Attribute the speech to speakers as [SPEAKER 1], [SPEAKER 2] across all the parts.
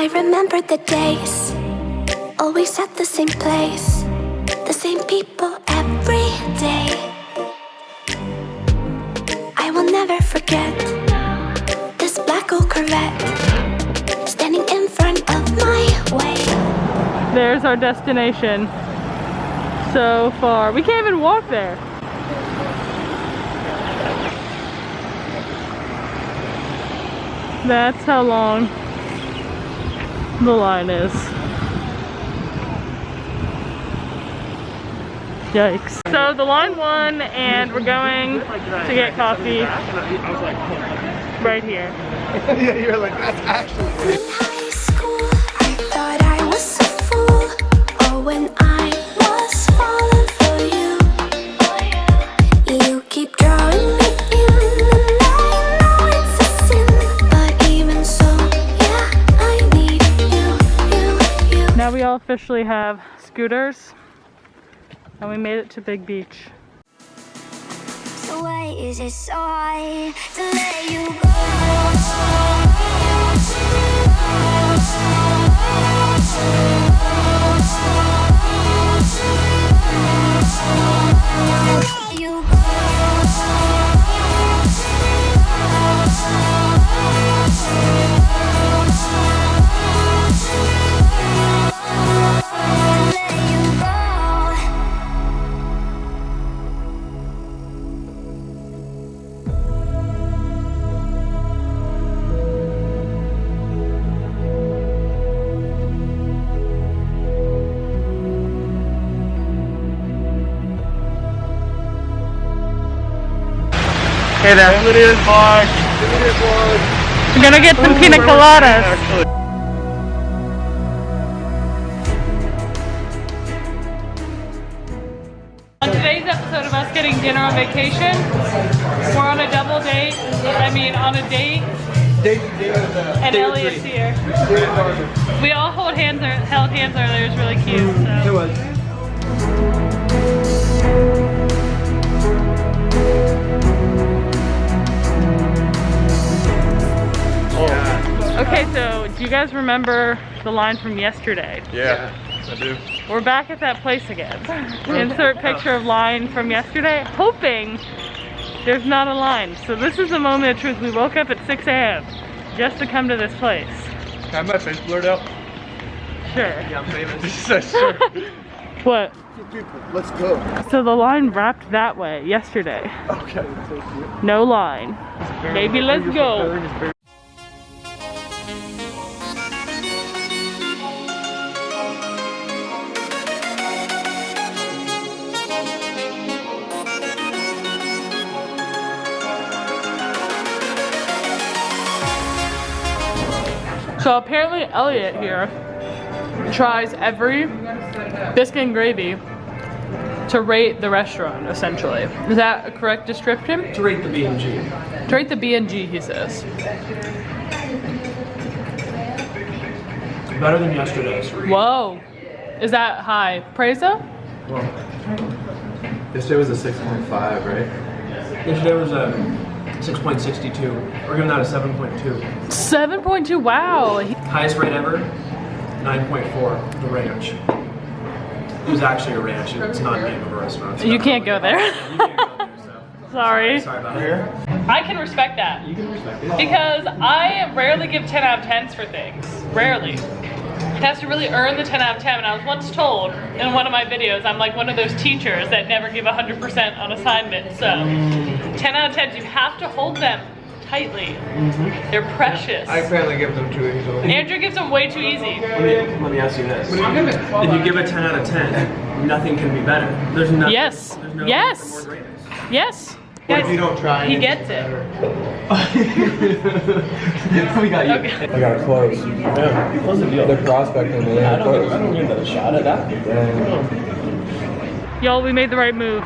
[SPEAKER 1] I remember the days, always at the same place, the same people every day. I will never forget this black old Corvette standing in front of my way.
[SPEAKER 2] There's our destination. So far. We can't even walk there. That's how long the line is. Yikes. So the line won and we're going to get coffee right here.
[SPEAKER 3] Yeah, you're like, that's actually.
[SPEAKER 1] In high school, I thought I was a fool. Oh, when I was falling for you. You keep drawing me in, and I know it's a sin. But even so, yeah, I need you.
[SPEAKER 2] Now we all officially have scooters and we made it to Big Beach.
[SPEAKER 1] So why is it so hard to let you go?
[SPEAKER 3] Hey there. Limited vlog.
[SPEAKER 2] We're gonna get some pina coladas. On today's episode of us getting dinner on vacation, we're on a double date. On a date. And Elliot's here. We all held hands earlier. It was really cute. So.
[SPEAKER 3] It was.
[SPEAKER 2] Okay, so do you guys remember the line from yesterday?
[SPEAKER 3] Yeah, I do.
[SPEAKER 2] We're back at that place again. Insert picture of line from yesterday, hoping there's not a line. So this is the moment of truth. We woke up at 6 a.m. just to come to this place.
[SPEAKER 3] Can I have my face blurred out?
[SPEAKER 2] Sure.
[SPEAKER 3] Yeah, I'm famous. Sure.
[SPEAKER 2] What?
[SPEAKER 3] People, let's go.
[SPEAKER 2] So the line wrapped that way yesterday.
[SPEAKER 3] Okay.
[SPEAKER 2] No line. Maybe let's go. So apparently Elliot here tries every biscuit and gravy to rate the restaurant, essentially. Is that a correct description?
[SPEAKER 4] To rate the B&G.
[SPEAKER 2] To rate the B&G, he says.
[SPEAKER 4] Better than yesterday's.
[SPEAKER 2] Whoa. Is that high? Praise though?
[SPEAKER 4] Well,
[SPEAKER 5] Yesterday was a 6.5, right?
[SPEAKER 4] yesterday was a 6.62. We're giving that a 7.2.
[SPEAKER 2] 7.2, wow.
[SPEAKER 4] Highest rate ever, 9.4, the ranch. It was actually a ranch, it's not the name of a restaurant. So
[SPEAKER 2] You can't go there.
[SPEAKER 4] You can't go there, so.
[SPEAKER 2] Sorry.
[SPEAKER 4] Sorry about it.
[SPEAKER 2] I can respect that.
[SPEAKER 4] You can respect it.
[SPEAKER 2] Because I rarely give 10 out of 10s for things. Rarely. It has to really earn the 10 out of 10. And I was once told in one of my videos, I'm like one of those teachers that never give 100% on assignments. So 10 out of 10s, you have to hold them tightly. They're precious.
[SPEAKER 5] I apparently give them too easily.
[SPEAKER 2] Andrew gives them way too easy.
[SPEAKER 5] Let me ask you this.
[SPEAKER 4] If you give a 10 out of 10, nothing can be better. There's nothing.
[SPEAKER 2] Yes.
[SPEAKER 4] There's no
[SPEAKER 2] Yes.
[SPEAKER 4] more greatness.
[SPEAKER 2] Yes.
[SPEAKER 5] What if you don't try?
[SPEAKER 2] He gets it.
[SPEAKER 5] We got you.
[SPEAKER 2] Okay.
[SPEAKER 5] I got close.
[SPEAKER 4] Yeah, close the deal.
[SPEAKER 5] They're prospecting me.
[SPEAKER 4] I don't give that a shot at that.
[SPEAKER 2] Y'all, we made the right move.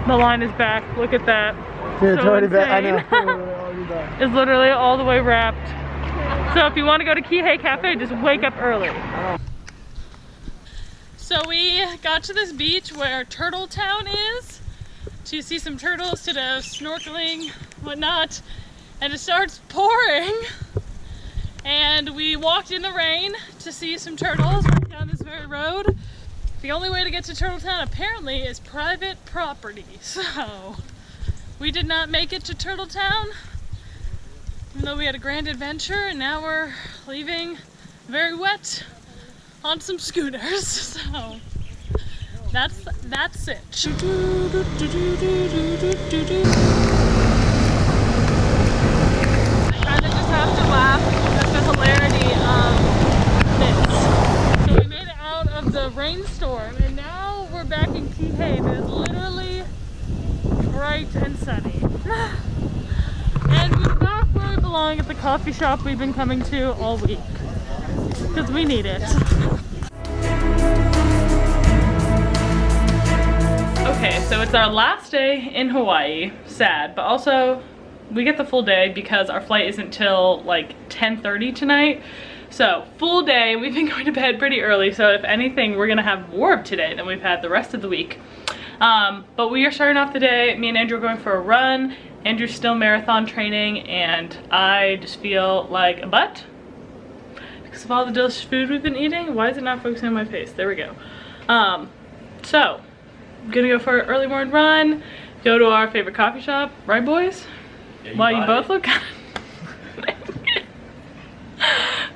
[SPEAKER 2] The line is back. Look at that.
[SPEAKER 3] It's
[SPEAKER 2] So
[SPEAKER 3] already back. I know.
[SPEAKER 2] insane. It's literally all the way wrapped. So if you want to go to Kihei Cafe, just wake up early. So we got to this beach where Turtle Town is to see some turtles, to do snorkeling, whatnot, and it starts pouring. And we walked in the rain to see some turtles right down this very road. The only way to get to Turtletown apparently is private property. So we did not make it to Turtletown, even though we had a grand adventure, and now we're leaving very wet on some scooters. So that's it. I kind of just have to laugh at the hilarity of this. So we made it out of the rainstorm, and now we're back in Kihei. It is literally bright and sunny. And we're back where we belong at the coffee shop we've been coming to all week. Because we need it. Okay, so it's our last day in Hawaii. Sad, but also we get the full day because our flight isn't till like 10:30 tonight. So full day. We've been going to bed pretty early, so if anything we're gonna have more of today than we've had the rest of the week. But we are starting off the day. Me and Andrew are going for a run. Andrew's still marathon training, and I just feel like a butt because of all the delicious food we've been eating. Why is it not focusing on my face? There we go. So I'm gonna go for an early morning run, go to our favorite coffee shop, right boys? Yeah, you both look kind of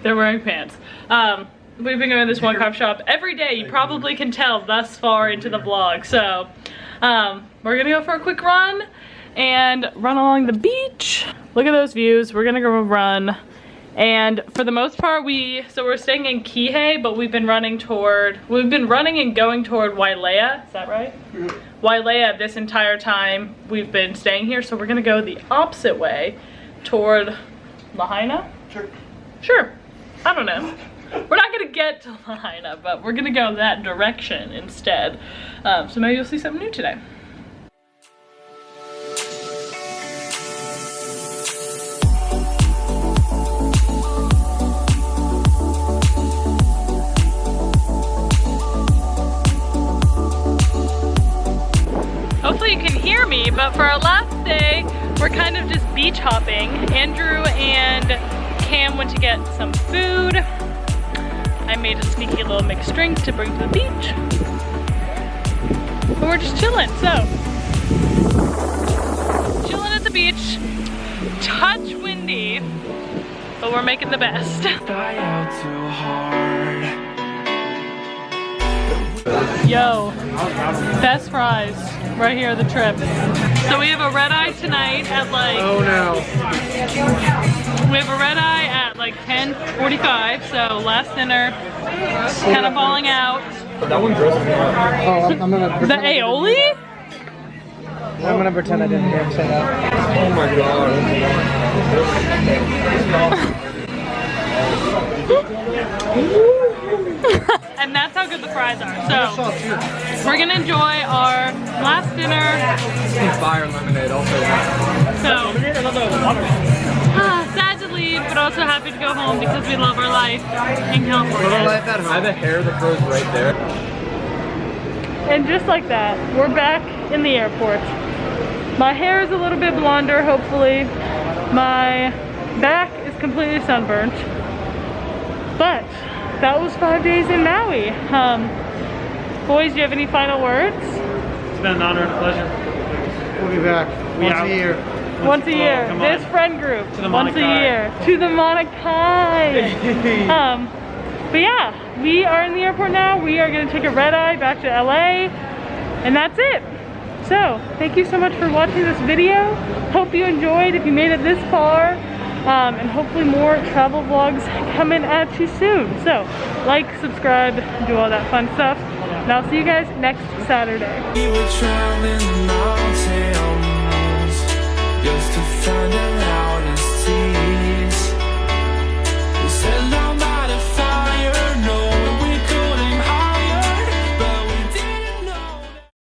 [SPEAKER 2] they're wearing pants. We've been going to this one coffee shop every day. You probably can tell thus far into the vlog. So we're gonna go for a quick run and run along the beach. Look at those views. We're gonna go run. And for the most part, so we're staying in Kihei, but we've been running and going toward Wailea. Is that right? Mm-hmm. Wailea this entire time we've been staying here. So we're gonna go the opposite way toward Lahaina. Sure. I don't know. We're not gonna get to Lahaina, but we're gonna go that direction instead. So maybe you'll see something new today. Hopefully you can hear me, but for our last day, we're kind of just beach hopping. Andrew and Cam went to get some food. I made a sneaky little mixed drink to bring to the beach. But we're just chilling, so. Chilling at the beach. Touch windy, but we're making the best. Yo, best fries right here, the trip. So we have a red eye tonight at like,
[SPEAKER 3] Oh no.
[SPEAKER 2] we have a red eye at like 10:45, so last dinner, kind of falling out.
[SPEAKER 3] That one grosses me out.
[SPEAKER 5] Oh, I'm gonna
[SPEAKER 2] The
[SPEAKER 5] pretend.
[SPEAKER 2] aioli?
[SPEAKER 5] I'm gonna pretend I didn't hear him say that.
[SPEAKER 3] Oh my god.
[SPEAKER 2] And that's how good the fries are. So we're gonna enjoy our last dinner.
[SPEAKER 3] Fire lemonade also.
[SPEAKER 2] So sad to leave, but also happy to go home because we love our life in California.
[SPEAKER 3] I have a hair that grows right there.
[SPEAKER 2] And just like that, we're back in the airport. My hair is a little bit blonder, hopefully. My back is completely sunburnt. But that was 5 days in Maui. Boys, do you have any final words?
[SPEAKER 4] It's been an honor and a pleasure.
[SPEAKER 5] We'll be back once a year.
[SPEAKER 2] Once a year. This friend group.
[SPEAKER 4] To the
[SPEAKER 2] once a
[SPEAKER 4] Mauna Kea.
[SPEAKER 2] year. To the Mauna Kea. But yeah, we are in the airport now. We are going to take a red eye back to LA. And that's it. So, thank you so much for watching this video. Hope you enjoyed if you made it this far. And hopefully more travel vlogs coming at you soon. So, like, subscribe, do all that fun stuff. And I'll see you guys next Saturday.
[SPEAKER 6] We were traveling